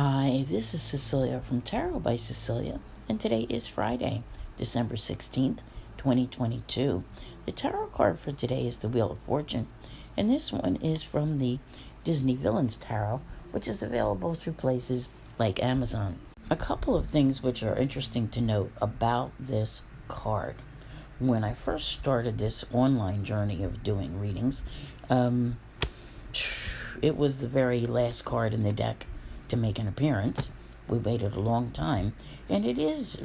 Hi, this is Cecilia from Tarot by Cecilia, and today is Friday, December 16th, 2022. The tarot card for today is the Wheel of Fortune, and this one is from the Disney Villains Tarot, which is available through places like Amazon. A couple of things which are interesting to note about this card. When I first started this online journey of doing readings, it was the very last card in the deck to make an appearance. We waited a long time, and it is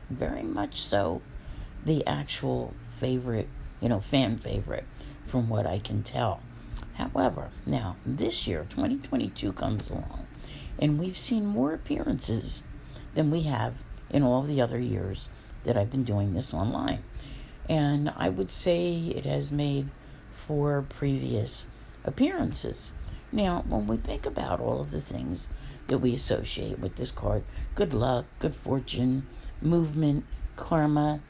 very much so the actual favorite, fan favorite, from what I can tell. However, now this year, 2022 comes along, and we've seen more appearances than we have in all the other years that I've been doing this online. And I would say it has made 4 previous appearances. Now, when we think about all of the things that we associate with this card, good luck, good fortune, movement, karma,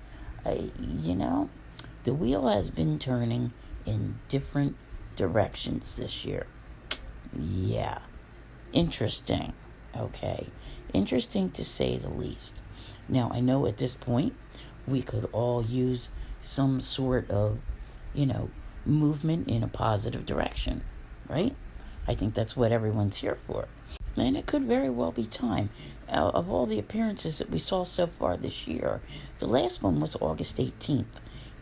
the wheel has been turning in different directions this year. Yeah, interesting, okay? Interesting to say the least. Now, I know at this point, we could all use some sort of, movement in a positive direction, right? I think that's what everyone's here for. And it could very well be time. Of all the appearances that we saw so far this year, the last one was August 18th.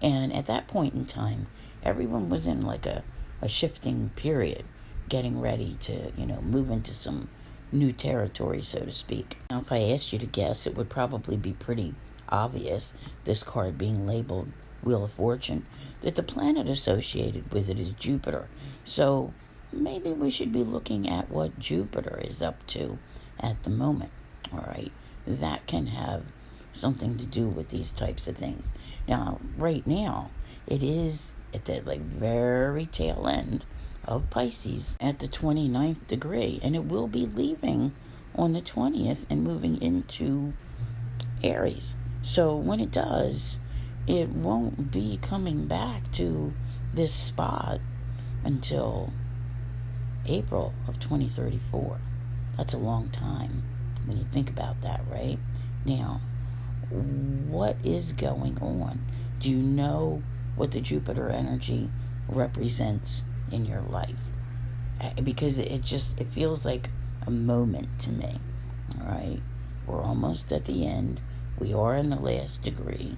And at that point in time, everyone was in like a shifting period, getting ready to, move into some new territory, so to speak. Now, if I asked you to guess, it would probably be pretty obvious, this card being labeled Wheel of Fortune, that the planet associated with it is Jupiter. So maybe we should be looking at what Jupiter is up to at the moment. All right, that can have something to do with these types of things. Now, right now, it is at the very tail end of Pisces at the 29th degree, and it will be leaving on the 20th and moving into Aries. So when it does, it won't be coming back to this spot until April of 2034. That's a long time when you think about that, right? Now, what is going on? Do you know what the Jupiter energy represents in your life? Because it feels like a moment to me. All right, we're almost at the end. We are in the last degree.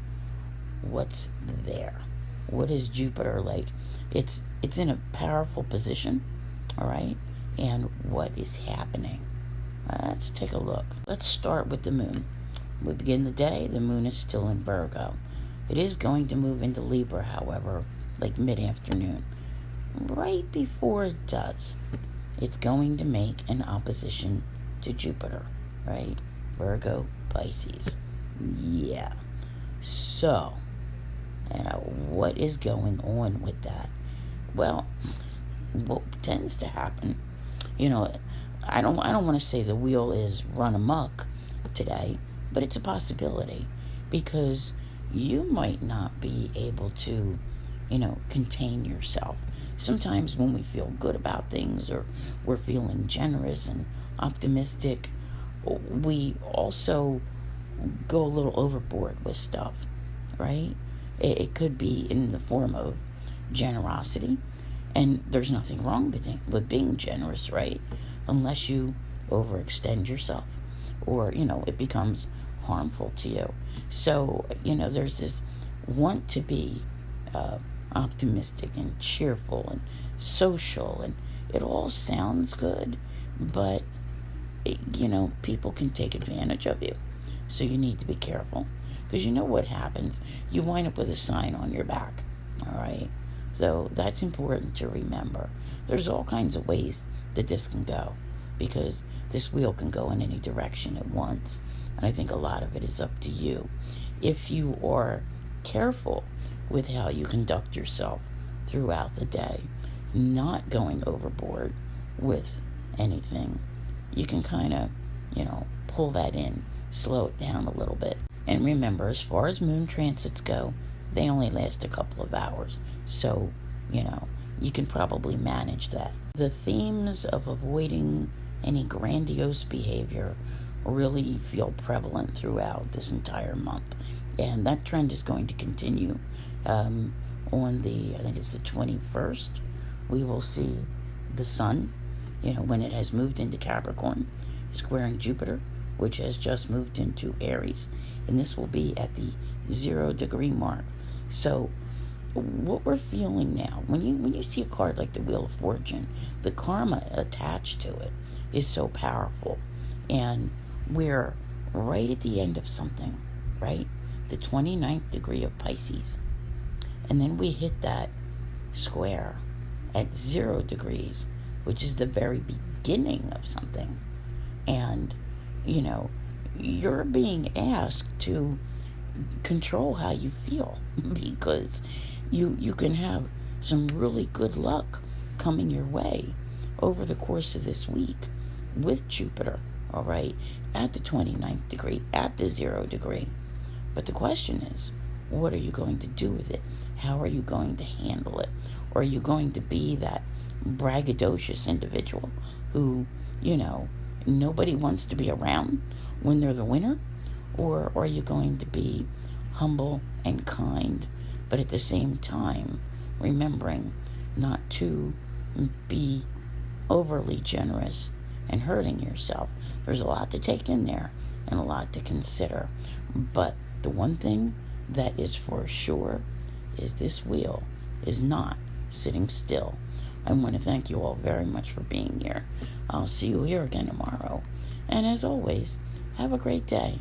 What's there? What is Jupiter like? It's in a powerful position. All right, and what is happening? Let's take a look. Let's start with the moon. We begin the day. The moon is still in Virgo. It is going to move into Libra, however, like mid-afternoon. Right before it does, it's going to make an opposition to Jupiter, right? Virgo, Pisces. Yeah. So, what is going on with that? Well, what tends to happen, I don't want to say the wheel is run amok today, but it's a possibility, because you might not be able to, contain yourself. Sometimes when we feel good about things, or we're feeling generous and optimistic, we also go a little overboard with stuff, right? It could be in the form of generosity, and there's nothing wrong with being generous, right? Unless you overextend yourself, or, it becomes harmful to you. So, there's this want to be optimistic and cheerful and social, and it all sounds good, but, people can take advantage of you. So you need to be careful, because you know what happens. You wind up with a sign on your back, all right? So that's important to remember. There's all kinds of ways that this can go, because this wheel can go in any direction at once. And I think a lot of it is up to you. If you are careful with how you conduct yourself throughout the day, not going overboard with anything, you can kind of, pull that in, slow it down a little bit. And remember, as far as moon transits go, they only last a couple of hours. So, you can probably manage that. The themes of avoiding any grandiose behavior really feel prevalent throughout this entire month. And that trend is going to continue. On I think it's the 21st, we will see the sun, when it has moved into Capricorn, squaring Jupiter, which has just moved into Aries. And this will be at the 0 degree mark. So what we're feeling now, when you see a card like the Wheel of Fortune, the karma attached to it is so powerful. And we're right at the end of something, right? The 29th degree of Pisces. And then we hit that square at 0 degrees, which is the very beginning of something. And, you're being asked to control how you feel, because you can have some really good luck coming your way over the course of this week with Jupiter, all right, at the 29th degree, at the 0 degree. But the question is, what are you going to do with it? How are you going to handle it? Or are you going to be that braggadocious individual who, nobody wants to be around when they're the winner? Or are you going to be humble and kind, but at the same time remembering not to be overly generous and hurting yourself? There's a lot to take in there and a lot to consider. But the one thing that is for sure is this wheel is not sitting still. I want to thank you all very much for being here. I'll see you here again tomorrow. And as always, have a great day.